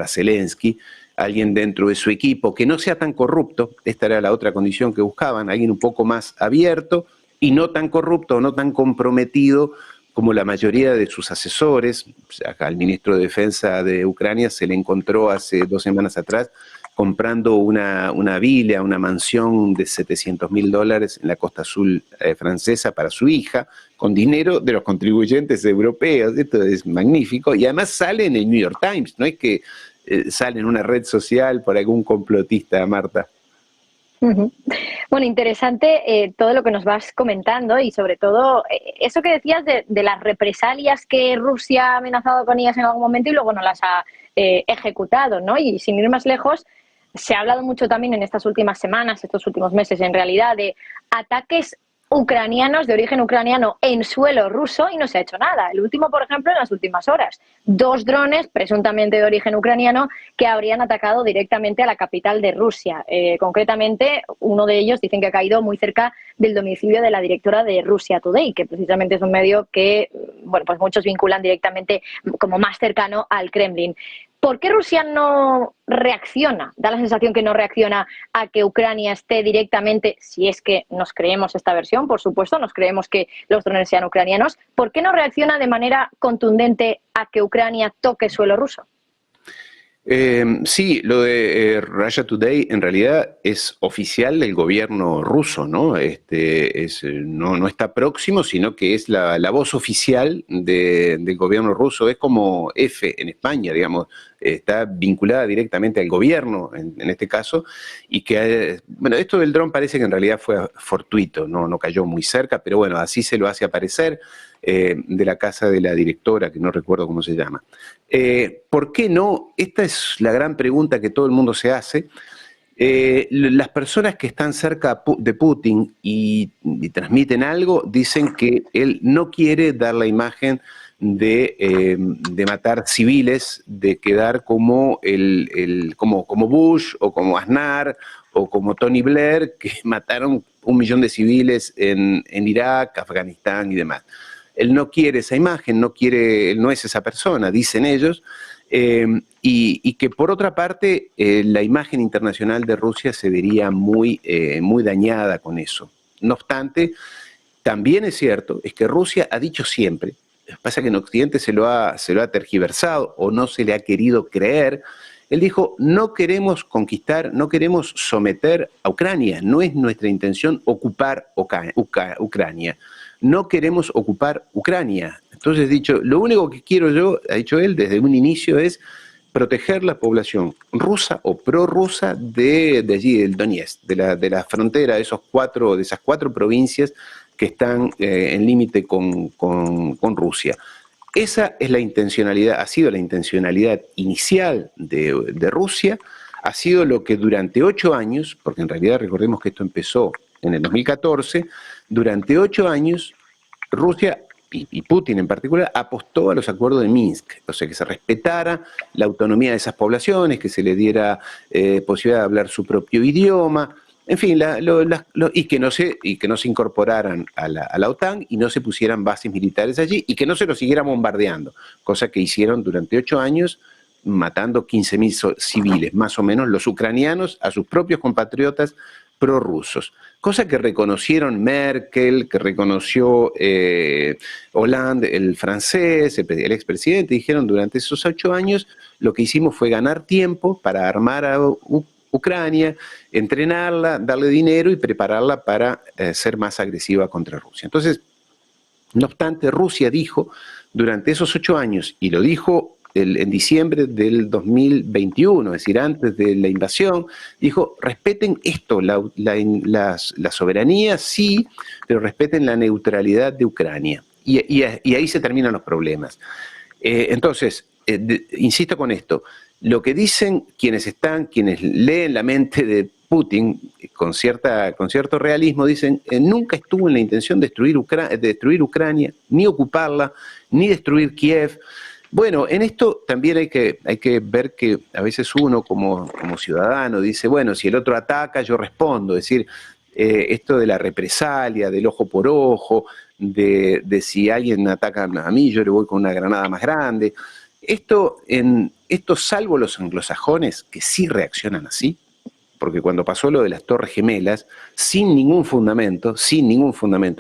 Zelensky, alguien dentro de su equipo que no sea tan corrupto. Esta era la otra condición que buscaban, alguien un poco más abierto y no tan corrupto, no tan comprometido como la mayoría de sus asesores. Acá al ministro de Defensa de Ucrania se le encontró hace 2 semanas atrás comprando una villa, una mansión de $700.000 en la costa azul francesa para su hija, con dinero de los contribuyentes europeos. Esto es magnífico, y además sale en el New York Times, no es que sale en una red social por algún complotista, Marta. Bueno, interesante todo lo que nos vas comentando, y sobre todo eso que decías de las represalias que Rusia ha amenazado con ellas en algún momento y luego no las ha ejecutado, ¿no? Y sin ir más lejos, se ha hablado mucho también en estas últimas semanas, estos últimos meses en realidad, de ataques ucranianos de origen ucraniano en suelo ruso, y no se ha hecho nada. El último, por ejemplo, en las últimas horas. 2 drones, presuntamente de origen ucraniano, que habrían atacado directamente a la capital de Rusia. Concretamente, uno de ellos dicen que ha caído muy cerca del domicilio de la directora de Russia Today, que precisamente es un medio que, bueno, pues muchos vinculan directamente como más cercano al Kremlin. ¿Por qué Rusia no reacciona? Da la sensación que no reacciona a que Ucrania esté directamente, si es que nos creemos esta versión, por supuesto, nos creemos que los drones sean ucranianos. ¿Por qué no reacciona de manera contundente a que Ucrania toque suelo ruso? Sí, lo de Russia Today en realidad es oficial del gobierno ruso, ¿no? No está próximo, sino que es la voz oficial del gobierno ruso. Es como F en España, digamos, está vinculada directamente al gobierno en este caso, y que, bueno, esto del dron parece que en realidad fue fortuito, no cayó muy cerca, pero bueno, así se lo hace aparecer, de la casa de la directora, que no recuerdo cómo se llama. ¿Por qué no? Esta es la gran pregunta que todo el mundo se hace. Las personas que están cerca de Putin y transmiten algo, dicen que él no quiere dar la imagen de matar civiles, de quedar como como Bush o como Aznar o como Tony Blair, que mataron 1 millón de civiles en Irak, Afganistán y demás. Él no quiere esa imagen, él no es esa persona, dicen ellos, y que por otra parte la imagen internacional de Rusia se vería muy dañada con eso. No obstante, también es cierto, es que Rusia ha dicho siempre, pasa que en Occidente se lo ha tergiversado o no se le ha querido creer. Él dijo, no queremos conquistar, no queremos someter a Ucrania, no es nuestra intención ocupar Ucrania, no queremos ocupar Ucrania. Entonces, dicho, lo único que quiero yo, ha dicho él desde un inicio, es proteger la población rusa o prorrusa de allí, del Donetsk, de la frontera de esas cuatro provincias que están en límite con Rusia. Esa es la intencionalidad, ha sido la intencionalidad inicial de Rusia, ha sido lo que durante 8 años, porque en realidad recordemos que esto empezó en el 2014, durante 8 años Rusia y Putin en particular apostó a los acuerdos de Minsk, o sea, que se respetara la autonomía de esas poblaciones, que se les diera posibilidad de hablar su propio idioma, en fin, y que no se incorporaran a la OTAN y no se pusieran bases militares allí y que no se los siguiera bombardeando, cosa que hicieron durante 8 años, matando 15.000 civiles, más o menos, los ucranianos a sus propios compatriotas prorrusos. Cosa que reconocieron Merkel, que reconoció Hollande, el francés, el expresidente, dijeron durante esos 8 años lo que hicimos fue ganar tiempo para armar a Ucrania, entrenarla, darle dinero y prepararla para ser más agresiva contra Rusia. Entonces, no obstante, Rusia dijo durante esos 8 años, y lo dijo en diciembre del 2021, es decir, antes de la invasión, dijo, respeten esto, la soberanía sí, pero respeten la neutralidad de Ucrania. Y ahí se terminan los problemas. Entonces, insisto con esto, lo que dicen quienes leen la mente de Putin con cierto realismo, dicen, nunca estuvo en la intención de destruir Ucrania, ni ocuparla, ni destruir Kiev. Bueno, en esto también hay que ver que a veces uno como ciudadano dice, bueno, si el otro ataca, yo respondo. Es decir, esto de la represalia, del ojo por ojo, de si alguien ataca a mí, yo le voy con una granada más grande. Esto salvo los anglosajones, que sí reaccionan así, porque cuando pasó lo de las Torres Gemelas, sin ningún fundamento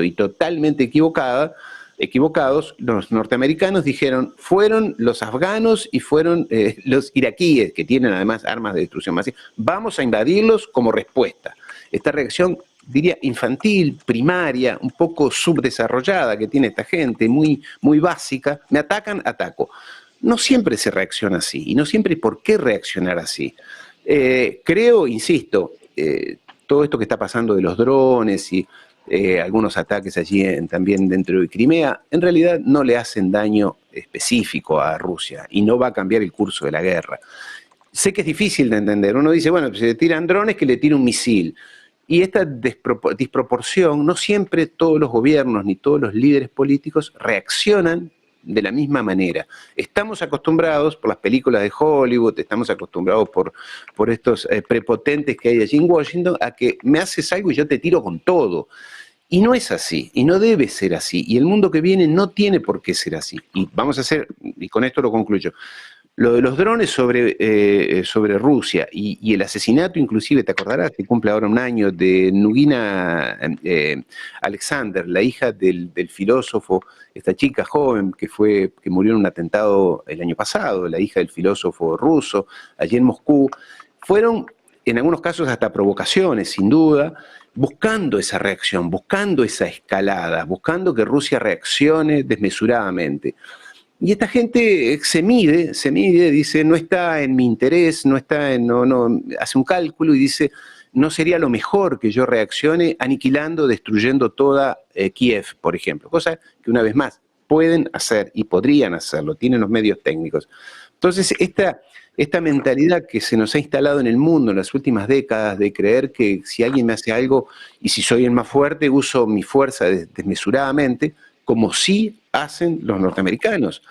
y totalmente equivocados, los norteamericanos dijeron, fueron los afganos y fueron los iraquíes, que tienen además armas de destrucción masiva, vamos a invadirlos como respuesta. Esta reacción, diría, infantil, primaria, un poco subdesarrollada que tiene esta gente, muy, muy básica, me atacan, ataco. No siempre se reacciona así, y no siempre hay por qué reaccionar así. Creo, insisto, todo esto que está pasando de los drones y algunos ataques allí también dentro de Crimea, en realidad no le hacen daño específico a Rusia y no va a cambiar el curso de la guerra. Sé que es difícil de entender. Uno dice, bueno, si le tiran drones, que le tire un misil. Y esta disproporción, no siempre todos los gobiernos ni todos los líderes políticos reaccionan de la misma manera. Estamos acostumbrados por las películas de Hollywood, estamos acostumbrados por estos prepotentes que hay allí en Washington, a que me haces algo y yo te tiro con todo. Y no es así, y no debe ser así, y el mundo que viene no tiene por qué ser así. Y vamos a hacer, y con esto lo concluyo, lo de los drones sobre Rusia y el asesinato, inclusive, te acordarás, que cumple ahora un año, de Nugina Alexander, la hija del filósofo, esta chica joven que murió en un atentado el año pasado, la hija del filósofo ruso, allí en Moscú, fueron en algunos casos hasta provocaciones, sin duda, buscando esa reacción, buscando esa escalada, buscando que Rusia reaccione desmesuradamente. Y esta gente se mide, dice, no está en mi interés, hace un cálculo y dice, no sería lo mejor que yo reaccione aniquilando, destruyendo toda Kiev, por ejemplo. Cosa que, una vez más, pueden hacer y podrían hacerlo, tienen los medios técnicos. Entonces, esta mentalidad que se nos ha instalado en el mundo en las últimas décadas de creer que si alguien me hace algo y si soy el más fuerte, uso mi fuerza desmesuradamente, como sí hacen los norteamericanos.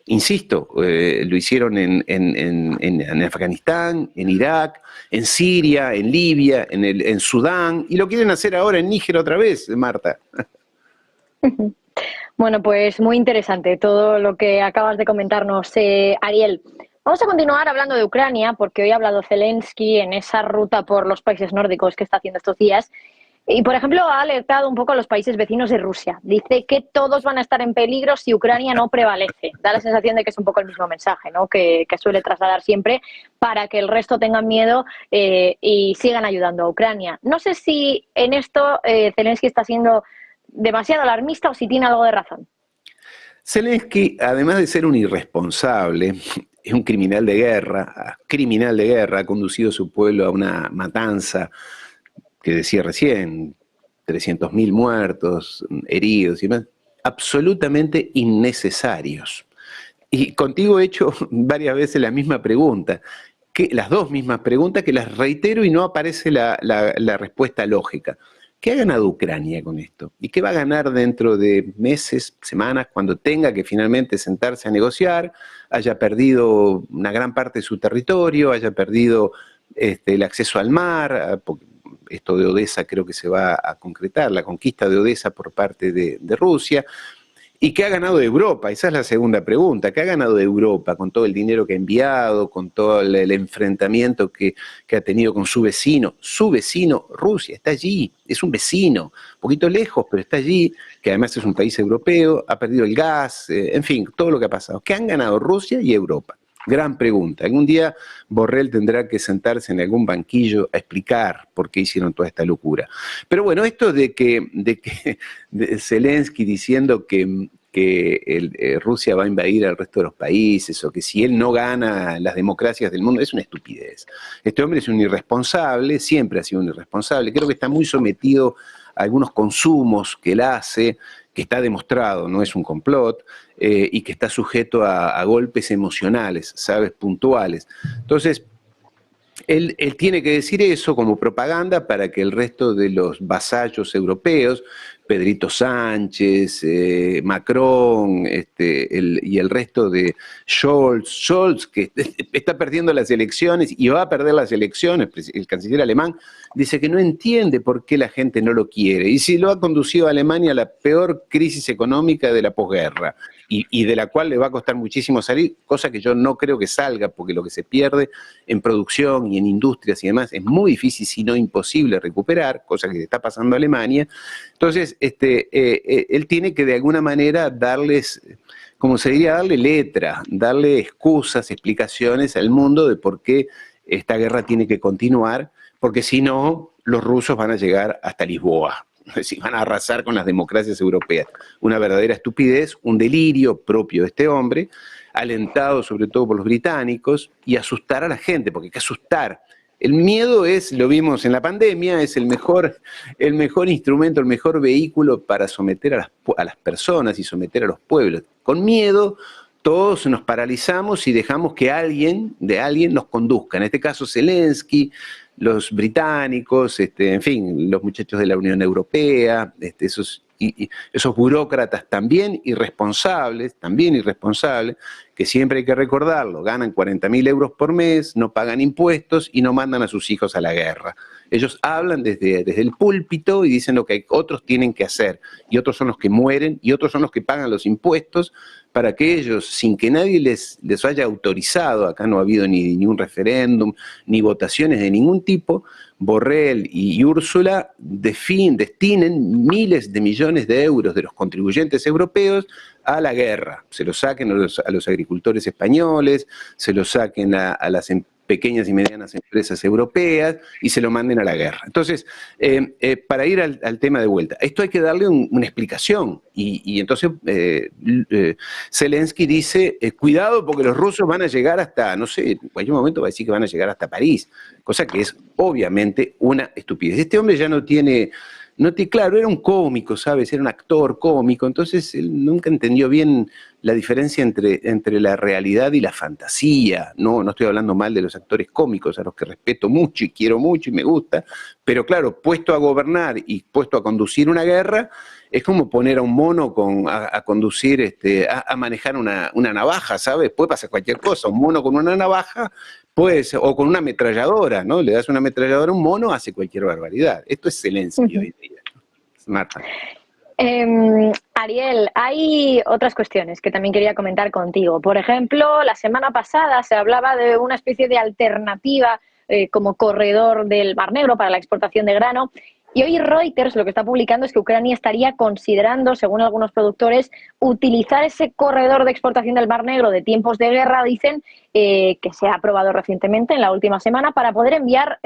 Insisto, lo hicieron en Afganistán, en Irak, en Siria, en Libia, en Sudán, y lo quieren hacer ahora en Níger otra vez, Marta. Bueno, pues muy interesante todo lo que acabas de comentarnos, Ariel. Vamos a continuar hablando de Ucrania, porque hoy ha hablado Zelensky en esa ruta por los países nórdicos que está haciendo estos días. Y, por ejemplo, ha alertado un poco a los países vecinos de Rusia. Dice que todos van a estar en peligro si Ucrania no prevalece. Da la sensación de que es un poco el mismo mensaje, ¿no? que suele trasladar siempre para que el resto tengan miedo y sigan ayudando a Ucrania. No sé si en esto Zelensky está siendo demasiado alarmista o si tiene algo de razón. Zelensky, además de ser un irresponsable, es un criminal de guerra, ha conducido a su pueblo a una matanza que decía recién, 300.000 muertos, heridos y demás, absolutamente innecesarios. Y contigo he hecho varias veces la misma pregunta, las dos mismas preguntas que las reitero y no aparece la respuesta lógica. ¿Qué ha ganado Ucrania con esto? ¿Y qué va a ganar dentro de meses, semanas, cuando tenga que finalmente sentarse a negociar, haya perdido una gran parte de su territorio, haya perdido el acceso al mar? Porque esto de Odessa creo que se va a concretar, la conquista de Odessa por parte de Rusia. ¿Y qué ha ganado de Europa? Esa es la segunda pregunta. ¿Qué ha ganado de Europa con todo el dinero que ha enviado, con todo el enfrentamiento que ha tenido con su vecino? Su vecino, Rusia, está allí, es un vecino, un poquito lejos, pero está allí, que además es un país europeo, ha perdido el gas, en fin, todo lo que ha pasado. ¿Qué han ganado Rusia y Europa? Gran pregunta. Algún día Borrell tendrá que sentarse en algún banquillo a explicar por qué hicieron toda esta locura. Pero bueno, esto de Zelensky diciendo que Rusia va a invadir al resto de los países o que si él no gana las democracias del mundo, es una estupidez. Este hombre es un irresponsable, siempre ha sido un irresponsable. Creo que está muy sometido a algunos consumos que él hace, que está demostrado, no es un complot, y que está sujeto a golpes emocionales, ¿sabes? Puntuales. Entonces, él tiene que decir eso como propaganda para que el resto de los vasallos europeos, Pedrito Sánchez, Macron y el resto de Scholz, que está perdiendo las elecciones y va a perder las elecciones, el canciller alemán, dice que no entiende por qué la gente no lo quiere. Y si lo ha conducido a Alemania a la peor crisis económica de la posguerra, y de la cual le va a costar muchísimo salir, cosa que yo no creo que salga, porque lo que se pierde en producción y en industrias y demás es muy difícil, si no imposible recuperar, cosa que está pasando a Alemania. Entonces, él tiene que de alguna manera darles, como se diría, darle letra, darle excusas, explicaciones al mundo de por qué esta guerra tiene que continuar, porque si no, los rusos van a llegar hasta Lisboa. Es decir, van a arrasar con las democracias europeas. Una verdadera estupidez, un delirio propio de este hombre, alentado sobre todo por los británicos, y asustar a la gente, porque hay que asustar. El miedo es, lo vimos en la pandemia, es el mejor instrumento, el mejor vehículo para someter a las personas y someter a los pueblos. Con miedo todos nos paralizamos y dejamos que alguien nos conduzca. En este caso Zelensky, los británicos, en fin, los muchachos de la Unión Europea, esos burócratas también irresponsables, que siempre hay que recordarlo, ganan 40.000 euros por mes, no pagan impuestos y no mandan a sus hijos a la guerra. Ellos hablan desde el púlpito y dicen lo que otros tienen que hacer, y otros son los que mueren, y otros son los que pagan los impuestos, para que ellos, sin que nadie les haya autorizado, acá no ha habido ni ningún referéndum, ni votaciones de ningún tipo, Borrell y Úrsula destinen miles de millones de euros de los contribuyentes europeos a la guerra. Se los saquen a los agricultores españoles, se los saquen a las pequeñas y medianas empresas europeas y se lo manden a la guerra. Entonces, para ir al tema de vuelta, esto hay que darle una explicación. Y entonces Zelensky dice, cuidado porque los rusos van a llegar hasta, no sé, en cualquier momento va a decir que van a llegar hasta París, cosa que es obviamente una estupidez. Este hombre ya no tiene, claro, era un cómico, ¿sabes? Era un actor cómico, entonces él nunca entendió bien la diferencia entre la realidad y la fantasía. No estoy hablando mal de los actores cómicos, a los que respeto mucho y quiero mucho y me gusta, pero claro, puesto a gobernar y puesto a conducir una guerra, es como poner a un mono a conducir, a manejar una navaja, ¿sabes? Puede pasar cualquier cosa, un mono con una navaja, o con una ametralladora, ¿no? Le das una ametralladora a un mono, hace cualquier barbaridad. Esto es Zelensky hoy día, Marta. Ariel, hay otras cuestiones que también quería comentar contigo. Por ejemplo, la semana pasada se hablaba de una especie de alternativa como corredor del Mar Negro para la exportación de grano. Y hoy Reuters lo que está publicando es que Ucrania estaría considerando, según algunos productores, utilizar ese corredor de exportación del Mar Negro de tiempos de guerra, dicen, que se ha aprobado recientemente en la última semana, para poder enviar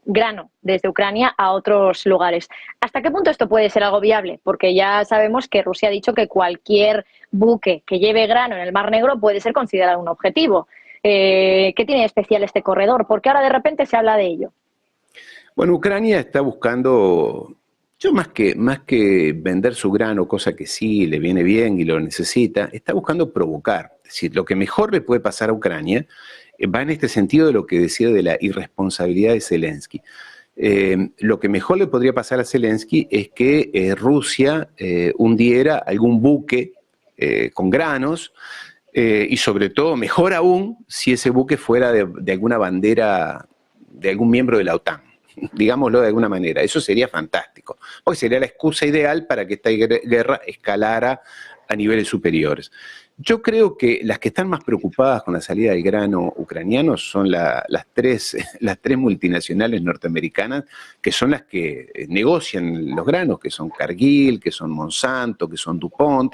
grano desde Ucrania a otros lugares. ¿Hasta qué punto esto puede ser algo viable? Porque ya sabemos que Rusia ha dicho que cualquier buque que lleve grano en el Mar Negro puede ser considerado un objetivo. ¿Qué tiene de especial este corredor? ¿Por qué ahora de repente se habla de ello? Bueno, Ucrania está buscando, yo más que vender su grano, cosa que sí le viene bien y lo necesita, está buscando provocar. Es decir, lo que mejor le puede pasar a Ucrania va en este sentido de lo que decía de la irresponsabilidad de Zelensky. Lo que mejor le podría pasar a Zelensky es que Rusia hundiera algún buque con granos, y sobre todo, mejor aún, si ese buque fuera de alguna bandera, de algún miembro de la OTAN, digámoslo de alguna manera. Eso sería fantástico, porque sería la excusa ideal para que esta guerra escalara a niveles superiores. Yo creo que las que están más preocupadas con la salida del grano ucraniano son las tres multinacionales norteamericanas, que son las que negocian los granos, que son Cargill, que son Monsanto, que son DuPont,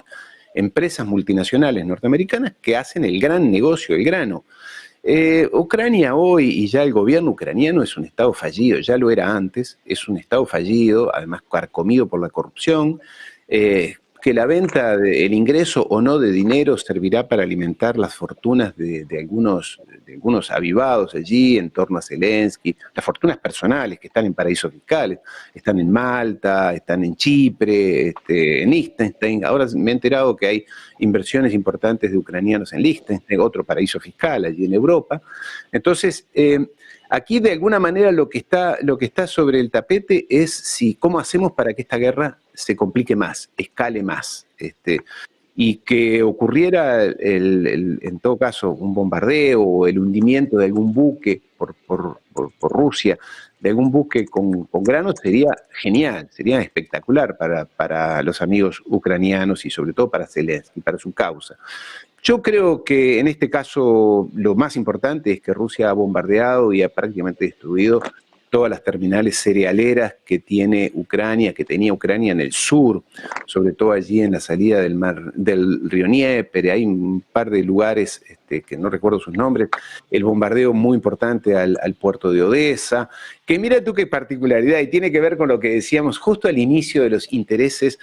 empresas multinacionales norteamericanas que hacen el gran negocio del grano. Ucrania hoy, y ya el gobierno ucraniano es un estado fallido, ya lo era antes, es un estado fallido, además carcomido por la corrupción, que la venta, el ingreso o no de dinero servirá para alimentar las fortunas de algunos avivados allí en torno a Zelensky, las fortunas personales que están en paraísos fiscales, están en Malta, están en Chipre, en Liechtenstein. Ahora me he enterado que hay inversiones importantes de ucranianos en Liechtenstein, otro paraíso fiscal allí en Europa. Entonces, aquí de alguna manera lo que está sobre el tapete es cómo hacemos para que esta guerra se complique más, escale más, y que ocurriera en todo caso un bombardeo o el hundimiento de algún buque por Rusia, de algún buque con granos, sería genial, sería espectacular para los amigos ucranianos y sobre todo para Zelensky, para su causa. Yo creo que en este caso lo más importante es que Rusia ha bombardeado y ha prácticamente destruido todas las terminales cerealeras que tenía Ucrania en el sur, sobre todo allí en la salida del río Dnieper. Hay un par de lugares que no recuerdo sus nombres, el bombardeo muy importante al puerto de Odessa, que mira tú qué particularidad, y tiene que ver con lo que decíamos justo al inicio de los intereses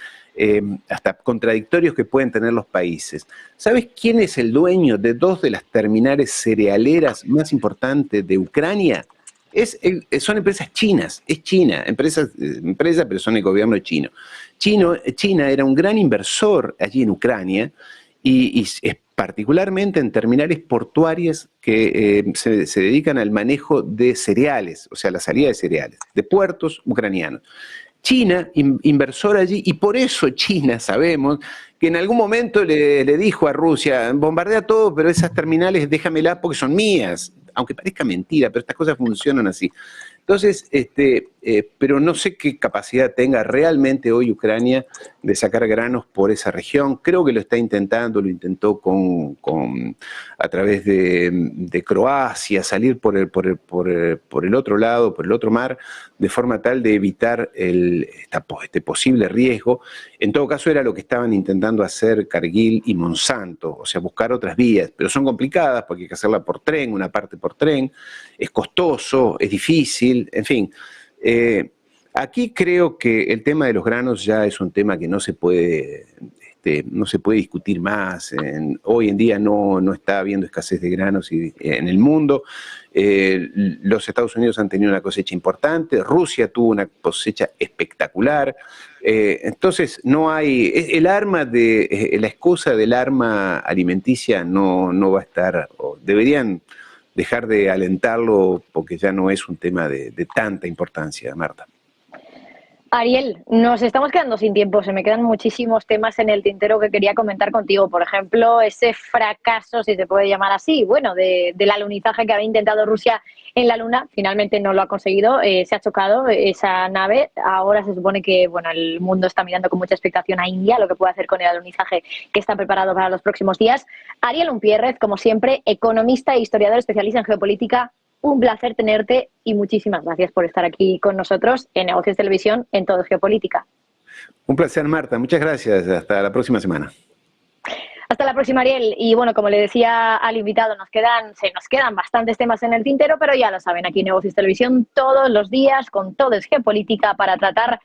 hasta contradictorios que pueden tener los países. ¿Sabes quién es el dueño de dos de las terminales cerealeras más importantes de Ucrania? Son empresas chinas, es China, empresas, pero son el gobierno chino. China era un gran inversor allí en Ucrania y es particularmente en terminales portuarias que se dedican al manejo de cereales, o sea, la salida de cereales, de puertos ucranianos. China, inversor allí, y por eso China, sabemos, que en algún momento le dijo a Rusia, bombardea todo, pero esas terminales déjamelas porque son mías, aunque parezca mentira, pero estas cosas funcionan así. Entonces, pero no sé qué capacidad tenga realmente hoy Ucrania de sacar granos por esa región. Creo que lo está intentando, lo intentó a través de Croacia, salir por el otro lado, por el otro mar, de forma tal de evitar este posible riesgo. En todo caso, era lo que estaban intentando hacer Cargill y Monsanto, o sea, buscar otras vías, pero son complicadas porque hay que hacerla por tren, una parte por tren, es costoso, es difícil, en fin. Aquí creo que el tema de los granos ya es un tema que no se puede discutir más. Hoy en día no está habiendo escasez de granos en el mundo. Los Estados Unidos han tenido una cosecha importante, Rusia tuvo una cosecha espectacular. Entonces no hay, la excusa del arma alimenticia no va a estar, o deberían dejar de alentarlo porque ya no es un tema de tanta importancia, Marta. Ariel, nos estamos quedando sin tiempo. Se me quedan muchísimos temas en el tintero que quería comentar contigo. Por ejemplo, ese fracaso, si se puede llamar así, bueno, del alunizaje que había intentado Rusia en la Luna. Finalmente no lo ha conseguido. Se ha chocado esa nave. Ahora se supone que bueno, el mundo está mirando con mucha expectación a India, lo que puede hacer con el alunizaje que está preparado para los próximos días. Ariel Umpierrez, como siempre, economista e historiador especialista en geopolítica. Un placer tenerte y muchísimas gracias por estar aquí con nosotros en Negocios Televisión en Todo es Geopolítica. Un placer, Marta. Muchas gracias. Hasta la próxima semana. Hasta la próxima, Ariel. Y bueno, como le decía al invitado, se nos quedan bastantes temas en el tintero, pero ya lo saben, aquí en Negocios Televisión todos los días con Todo es Geopolítica para tratar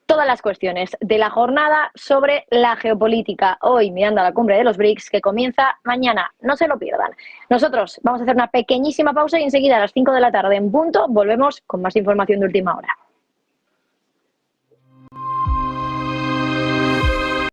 todas las cuestiones de la jornada sobre la geopolítica. Hoy mirando a la cumbre de los BRICS que comienza mañana. No se lo pierdan. Nosotros vamos a hacer una pequeñísima pausa y enseguida a las 5 de la tarde en punto volvemos con más información de última hora.